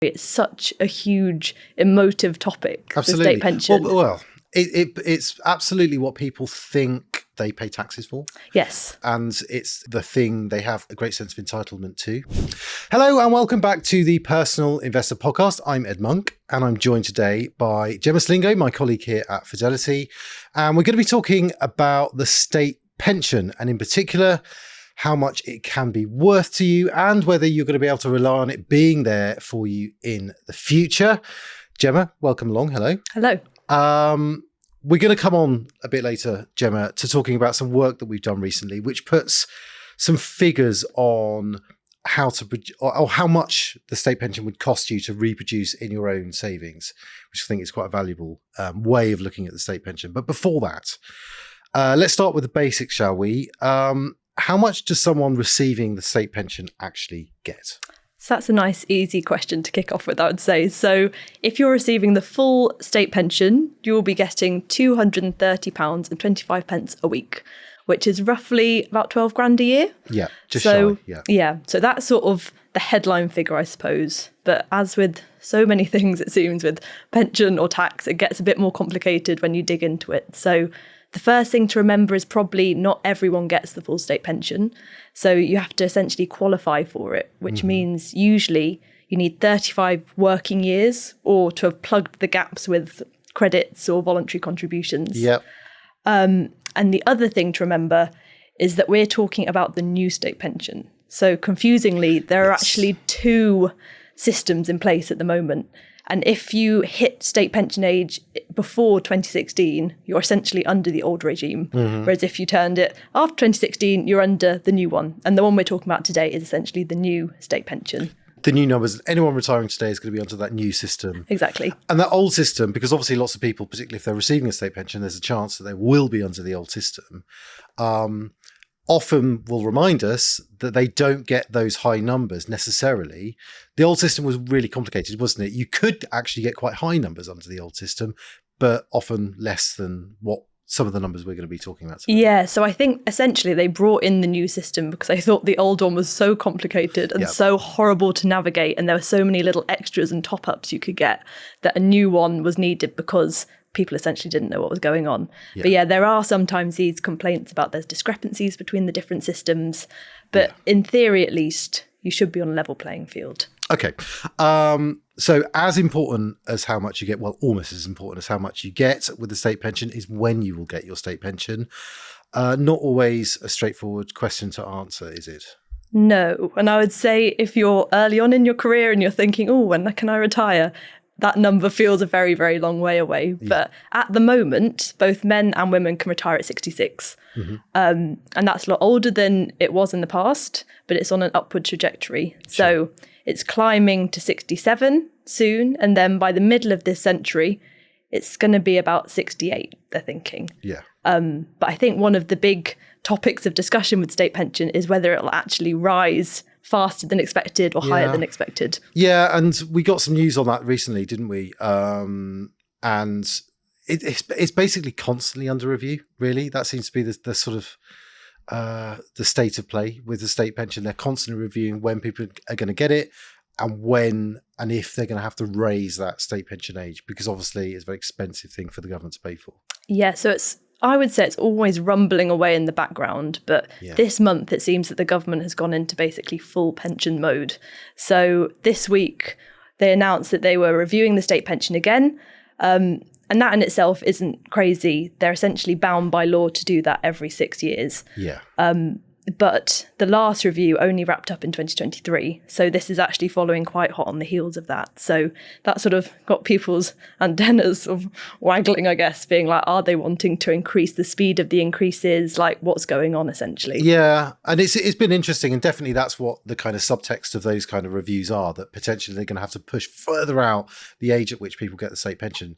It's such a huge emotive topic, Absolutely. the state pension. Well, it's absolutely what people think they pay taxes for. Yes. And it's the thing they have a great sense of entitlement to. Hello and welcome back to the Personal Investor Podcast. I'm Ed Monk and I'm joined today by Jemma Slingo, my colleague here at Fidelity. And we're going to be talking about the state pension and in particular, how much it can be worth to you and whether you're going to be able to rely on it being there for you in the future. Jemma, welcome along. Hello. Hello. We're going to come on a bit later, Jemma, to talking about some work that we've done recently, which puts some figures on how to or how much the state pension would cost you to reproduce in your own savings, which I think is quite a valuable way of looking at the state pension. But before that, let's start with the basics, shall we? How much does someone receiving the state pension actually get? So that's a nice, easy question to kick off with, I would say. So if you're receiving the full state pension, you will be getting £230.25 a week, which is roughly about 12 grand a year. Yeah, just shy. Yeah. So that's sort of the headline figure, I suppose. But as with so many things, it seems, with pension or tax, it gets a bit more complicated when you dig into it. So the first thing to remember is probably not everyone gets the full state pension. So you have to essentially qualify for it, which means usually you need 35 working years or to have plugged the gaps with credits or voluntary contributions. Yep. And the other thing to remember is that we're talking about the new state pension. So confusingly, there are actually two systems in place at the moment. And if you hit state pension age before 2016, you're essentially under the old regime. Whereas if you turned it after 2016, you're under the new one. And the one we're talking about today is essentially the new state pension. The new numbers, anyone retiring today is going to be under that new system. Exactly. And that old system, because obviously lots of people, particularly if they're receiving a state pension, there's a chance that they will be under the old system. Often will remind us that they don't get those high numbers necessarily. The old system was really complicated, wasn't it? You could actually get quite high numbers under the old system, but often less than what some of the numbers we're going to be talking about today. Yeah, so I think essentially they brought in the new system because they thought the old one was so complicated and so horrible to navigate, and there were so many little extras and top-ups you could get that a new one was needed because people essentially didn't know what was going on. Yeah. But yeah, there are sometimes these complaints about there's discrepancies between the different systems, but in theory at least, you should be on a level playing field. Okay. So as important as how much you get, well, almost as important as how much you get with the state pension is when you will get your state pension. Not always a straightforward question to answer, is it? No. And I would say if you're early on in your career and you're thinking, oh, when can I retire? That number feels a very, very long way away. Yeah. But at the moment, both men and women can retire at 66. And that's a lot older than it was in the past, but it's on an upward trajectory. Sure. So it's climbing to 67 soon. And then by the middle of this century, it's going to be about 68, they're thinking. Yeah. But I think one of the big topics of discussion with state pension is whether it'll actually rise faster than expected or higher than expected. Yeah, and we got some news on that recently, didn't we? And it's basically constantly under review, really. That seems to be the sort of the state of play with the state pension. They're constantly reviewing when people are going to get it and when and if they're going to have to raise that state pension age, because obviously it's a very expensive thing for the government to pay for. Yeah, so I would say it's always rumbling away in the background, but this month it seems that the government has gone into basically full pension mode. So this week they announced that they were reviewing the state pension again, and that in itself isn't crazy. They're essentially bound by law to do that every 6 years. Yeah. But the last review only wrapped up in 2023. So this is actually following quite hot on the heels of that. So that sort of got people's antennas sort of waggling, I guess, being like, are they wanting to increase the speed of the increases? Like, what's going on, essentially? Yeah. And it's been interesting. And definitely that's what the kind of subtext of those kind of reviews are, that potentially they're going to have to push further out the age at which people get the state pension.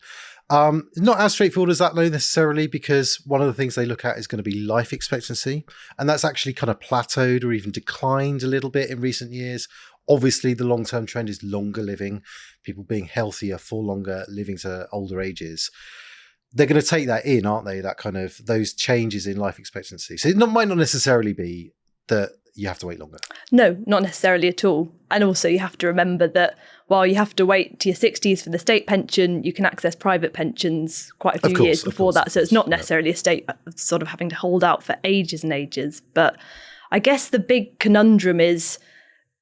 Not as straightforward as that though necessarily, because one of the things they look at is going to be life expectancy, and that's actually kind of plateaued or even declined a little bit in recent years. Obviously the long-term trend is longer living, people being healthier for longer, living to older ages. They're going to take that in, aren't they? That kind of those changes in life expectancy. So it might not necessarily be that you have to wait longer? No, not necessarily at all. And also you have to remember that while you have to wait to your 60s for the state pension, you can access private pensions quite a few years before that. So it's not necessarily a state sort of having to hold out for ages and ages. But I guess the big conundrum is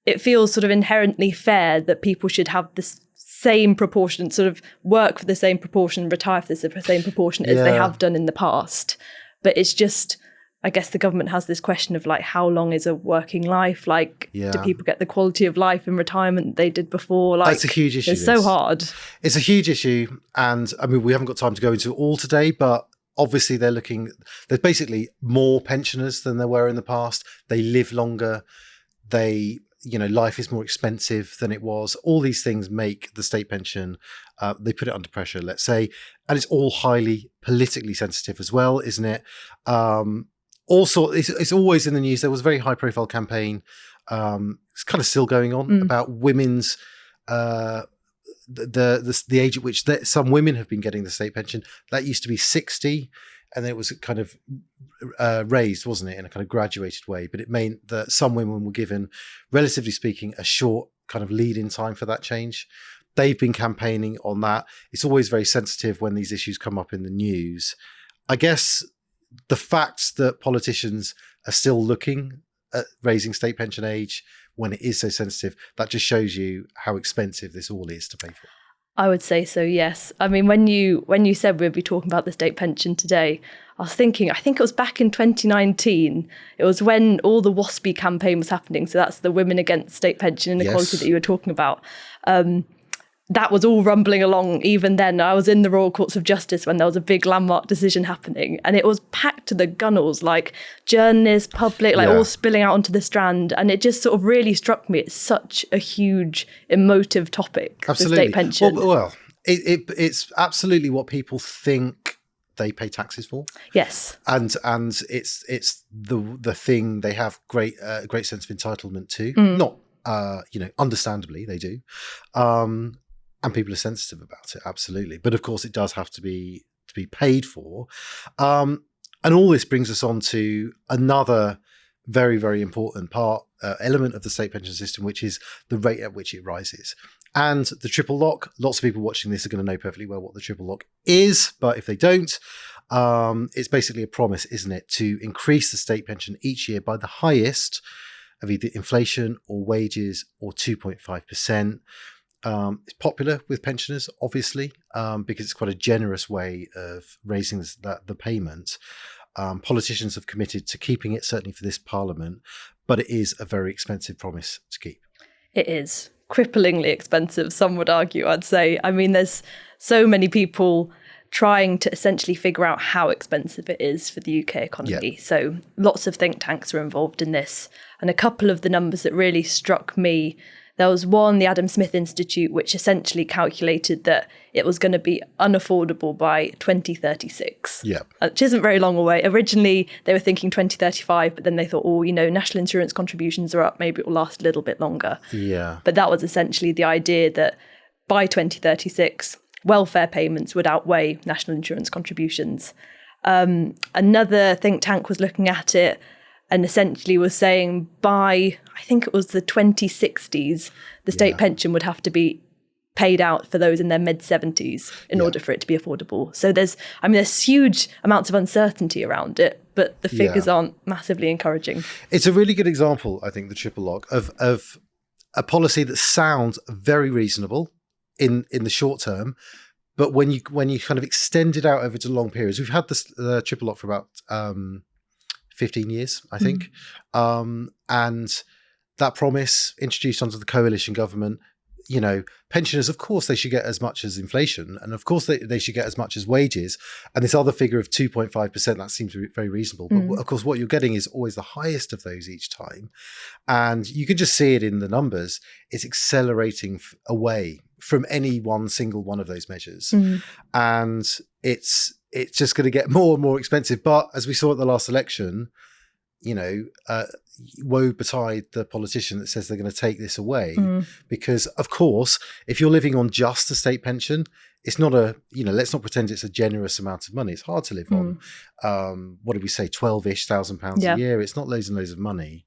it feels sort of inherently fair that people should have this same proportion, sort of work for the same proportion, retire for the same proportion as they have done in the past. But it's just, I guess the government has this question of like, how long is a working life? Like, do people get the quality of life in retirement they did before? Like, that's a huge issue. It's so hard. It's a huge issue. And I mean, we haven't got time to go into it all today, but obviously there's basically more pensioners than there were in the past. They live longer. Life is more expensive than it was. All these things make the state pension, they put it under pressure, let's say. And it's all highly politically sensitive as well, isn't it? Also, it's always in the news. There was a very high profile campaign. It's kind of still going on about women's, the age at which some women have been getting the state pension. That used to be 60. And then it was kind of raised, wasn't it, in a kind of graduated way. But it meant that some women were given, relatively speaking, a short kind of lead-in time for that change. They've been campaigning on that. It's always very sensitive when these issues come up in the news. I guess the fact that politicians are still looking at raising state pension age when it is so sensitive, that just shows you how expensive this all is to pay for. I would say so, yes. I mean, when you said we'd be talking about the state pension today, I was thinking, I think it was back in 2019. It was when all the WASPy campaign was happening. So that's the Women Against State Pension Inequality that you were talking about. That was all rumbling along even then. I was in the Royal Courts of Justice when there was a big landmark decision happening, and it was packed to the gunnels, like journalists, public, all spilling out onto the Strand. And it just sort of really struck me. It's such a huge emotive topic, absolutely. The state pension. Well, it's absolutely what people think they pay taxes for. Yes. And it's the thing they have great sense of entitlement to. Not, understandably they do. And people are sensitive about it, absolutely. But of course, it does have to be paid for. And all this brings us on to another very, very important element of the state pension system, which is the rate at which it rises. And the triple lock, lots of people watching this are going to know perfectly well what the triple lock is. But if they don't, it's basically a promise, isn't it, to increase the state pension each year by the highest of either inflation or wages or 2.5%. It's popular with pensioners, obviously, because it's quite a generous way of raising the payment. Politicians have committed to keeping it, certainly for this parliament, but it is a very expensive promise to keep. It is cripplingly expensive, some would argue, I'd say. I mean, there's so many people trying to essentially figure out how expensive it is for the UK economy. Yeah. So lots of think tanks are involved in this. And a couple of the numbers that really struck me, there was one, the Adam Smith Institute, which essentially calculated that it was going to be unaffordable by 2036, which isn't very long away. Originally, they were thinking 2035, but then they thought, national insurance contributions are up, maybe it will last a little bit longer. Yeah. But that was essentially the idea that by 2036, welfare payments would outweigh national insurance contributions. Another think tank was looking at it and essentially was saying by, I think it was the 2060s, the state pension would have to be paid out for those in their mid-70s in order for it to be affordable. So there's huge amounts of uncertainty around it, but the figures aren't massively encouraging. It's a really good example, I think, the triple lock, of a policy that sounds very reasonable in the short term, but when you kind of extend it out over to long periods, we've had this triple lock for about 15 years, I think. And that promise introduced under the coalition government, pensioners, of course, they should get as much as inflation. And of course, they should get as much as wages. And this other figure of 2.5%, that seems very reasonable. But of course, what you're getting is always the highest of those each time. And you can just see it in the numbers. It's accelerating away from any one single one of those measures. And it's just going to get more and more expensive. But as we saw at the last election, woe betide the politician that says they're going to take this away. Because, of course, if you're living on just a state pension, it's not let's not pretend it's a generous amount of money. It's hard to live on. What did we say, 12,000 £ish a year? It's not loads and loads of money.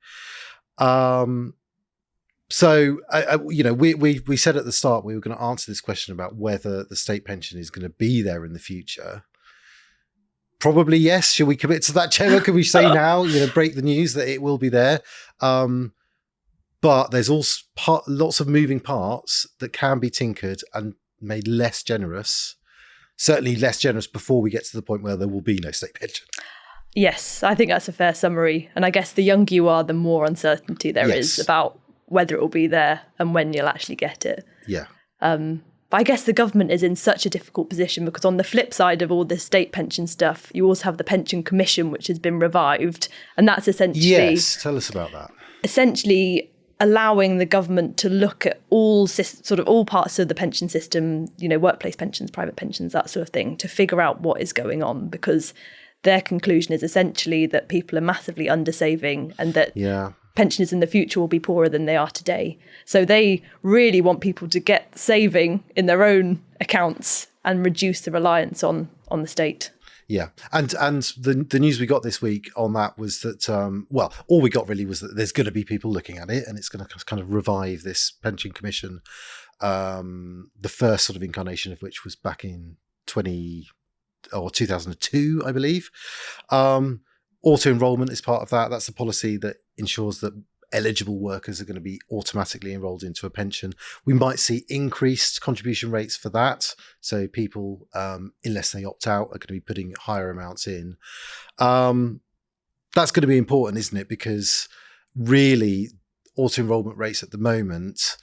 So, we said at the start we were going to answer this question about whether the state pension is going to be there in the future. Probably yes. Should we commit to that, Jemma? Can we say now, break the news that it will be there? But there's also lots of moving parts that can be tinkered and made less generous. Certainly less generous before we get to the point where there will be no state pension. Yes, I think that's a fair summary. And I guess the younger you are, the more uncertainty there is about whether it will be there and when you'll actually get it. Yeah. But I guess the government is in such a difficult position because on the flip side of all this state pension stuff, you also have the Pension Commission, which has been revived. And that's essentially... Yes, tell us about that. Essentially allowing the government to look at all parts of the pension system, workplace pensions, private pensions, that sort of thing, to figure out what is going on, because their conclusion is essentially that people are massively undersaving and that pensioners in the future will be poorer than they are today. So they really want people to get saving in their own accounts and reduce the reliance on the state. Yeah. And the news we got this week on that was that, all we got really was that there's going to be people looking at it and it's going to kind of revive this pension commission, the first sort of incarnation of which was back in 2002, I believe. Auto-enrollment is part of that. That's the policy that ensures that eligible workers are going to be automatically enrolled into a pension. We might see increased contribution rates for that. So people, unless they opt out, are going to be putting higher amounts in. That's going to be important, isn't it? Because really, auto-enrollment rates at the moment,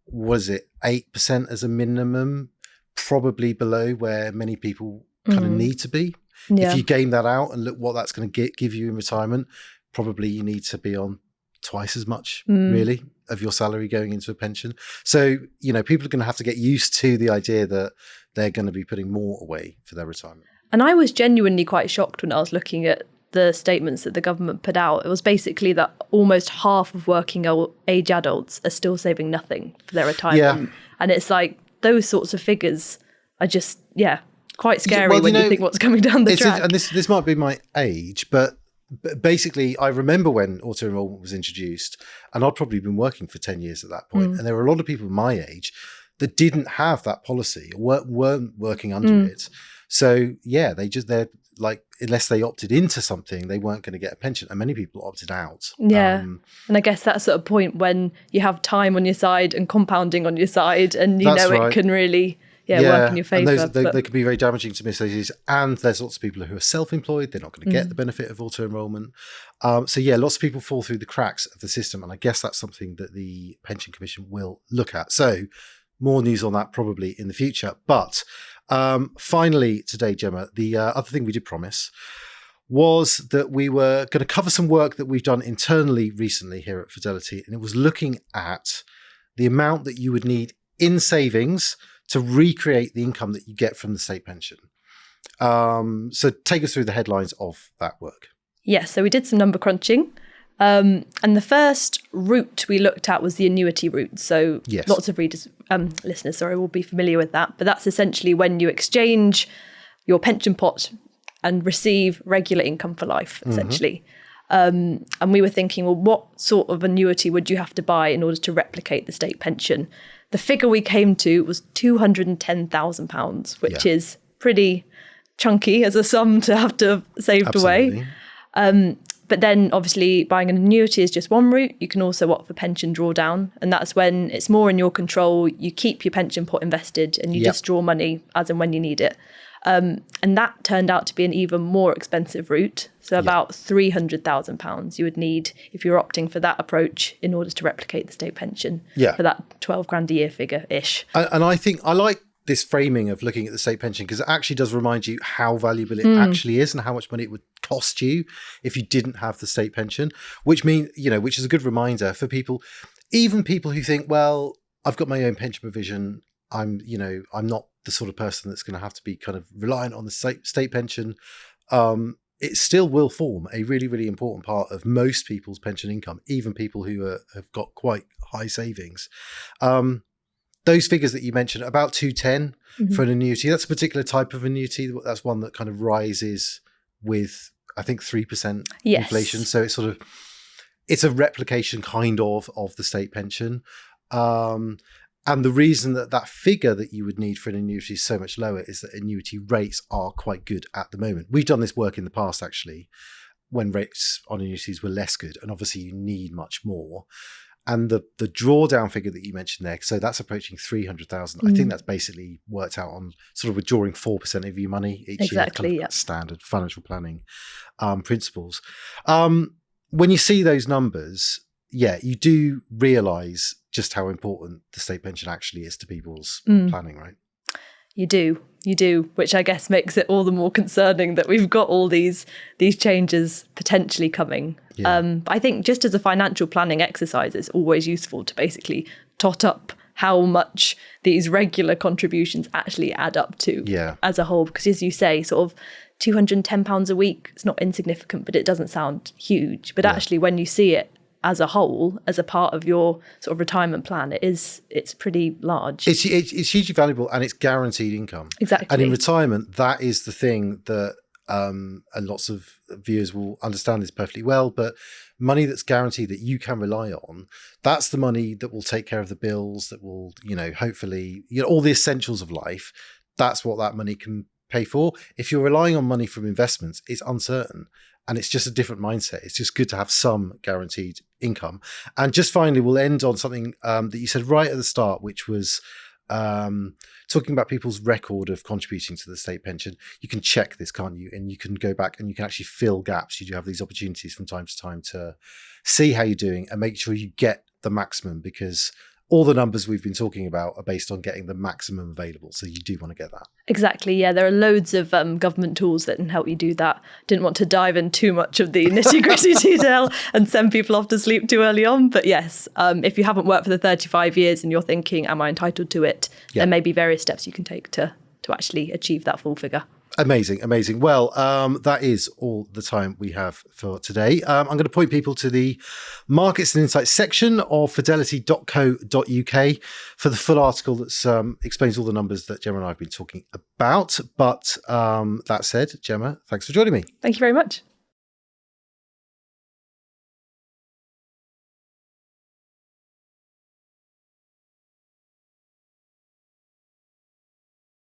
was it 8% as a minimum? Probably below where many people kind of need to be. Yeah. If you game that out and look what that's going to give you in retirement, probably you need to be on twice as much, really, of your salary going into a pension. So, people are going to have to get used to the idea that they're going to be putting more away for their retirement. And I was genuinely quite shocked when I was looking at the statements that the government put out. It was basically that almost half of working age adults are still saving nothing for their retirement. Yeah. And it's like those sorts of figures are just, quite scary when you think what's coming down the track. And this might be my age, but basically I remember when auto-enrollment was introduced, and I'd probably been working for 10 years at that point, and there were a lot of people my age that didn't have that policy or weren't working under it. So they're like, unless they opted into something, they weren't going to get a pension, and many people opted out. Yeah. And I guess that's at a point when you have time on your side and compounding on your side, and it can really work in your favour. And they can be very damaging to miss those years. And there's lots of people who are self-employed. They're not going to get the benefit of auto-enrollment. Lots of people fall through the cracks of the system. And I guess that's something that the Pension Commission will look at. So more news on that probably in the future. But finally today, Jemma, the other thing we did promise was that we were going to cover some work that we've done internally recently here at Fidelity. And it was looking at the amount that you would need in savings to recreate the income that you get from the state pension. So take us through the headlines of that work. Yes, so we did some number crunching. And the first route we looked at was the annuity route. So lots of listeners, will be familiar with that. But that's essentially when you exchange your pension pot and receive regular income for life, essentially. And we were thinking, well, what sort of annuity would you have to buy in order to replicate the state pension? The figure we came to was £210,000, which is pretty chunky as a sum to have to have saved away. But then obviously buying an annuity is just one route. You can also opt for pension drawdown. And that's when it's more in your control. You keep your pension pot invested and you just draw money as and when you need it. And that turned out to be an even more expensive route. So about £300,000 you would need if you're opting for that approach in order to replicate the state pension for that 12 grand a year figure-ish. And I think I like this framing of looking at the state pension because it actually does remind you how valuable it actually is and how much money it would cost you if you didn't have the state pension, which is a good reminder for people, even people who think, well, I've got my own pension provision. I'm not the sort of person that's going to have to be kind of reliant on the state pension. It still will form a really, really important part of most people's pension income, even people who have got quite high savings. Those figures that you mentioned, about 210 for an annuity, that's a particular type of annuity. That's one that kind of rises with, I think, 3% inflation. So it's a replication kind of the state pension. And the reason that figure that you would need for an annuity is so much lower is that annuity rates are quite good at the moment. We've done this work in the past, actually, when rates on annuities were less good. And obviously you need much more. And the drawdown figure that you mentioned there, so that's approaching 300,000. I think that's basically worked out on sort of withdrawing 4% of your money each year. Kind of standard financial planning principles. When you see those numbers, you do realise just how important the state pension actually is to people's planning, right? You do, which I guess makes it all the more concerning that we've got all these changes potentially coming. But I think just as a financial planning exercise, it's always useful to basically tot up how much these regular contributions actually add up to as a whole. Because as you say, sort of £210 a week, it's not insignificant, but it doesn't sound huge. But actually when you see it as a whole, as a part of your sort of retirement plan, it's pretty large. It's hugely valuable, and it's guaranteed income. Exactly. And in retirement, that is the thing that and lots of viewers will understand this perfectly well, but money that's guaranteed that you can rely on, that's the money that will take care of the bills, that will, hopefully, all the essentials of life. That's what that money can pay for. If you're relying on money from investments, it's uncertain. And it's just a different mindset. It's just good to have some guaranteed income. And just finally, we'll end on something that you said right at the start, which was talking about people's record of contributing to the state pension. You can check this, can't you? And you can go back and you can actually fill gaps. You do have these opportunities from time to time to see how you're doing and make sure you get the maximum, because all the numbers we've been talking about are based on getting the maximum available. So you do want to get that. Exactly. Yeah, there are loads of government tools that can help you do that. Didn't want to dive in too much of the nitty-gritty detail and send people off to sleep too early on. But yes, if you haven't worked for the 35 years and you're thinking, am I entitled to it? There may be various steps you can take to actually achieve that full figure. Amazing. Well, that is all the time we have for today. I'm going to point people to the Markets and Insights section of fidelity.co.uk for the full article that explains all the numbers that Gemma and I have been talking about. But that said, Gemma, thanks for joining me. Thank you very much.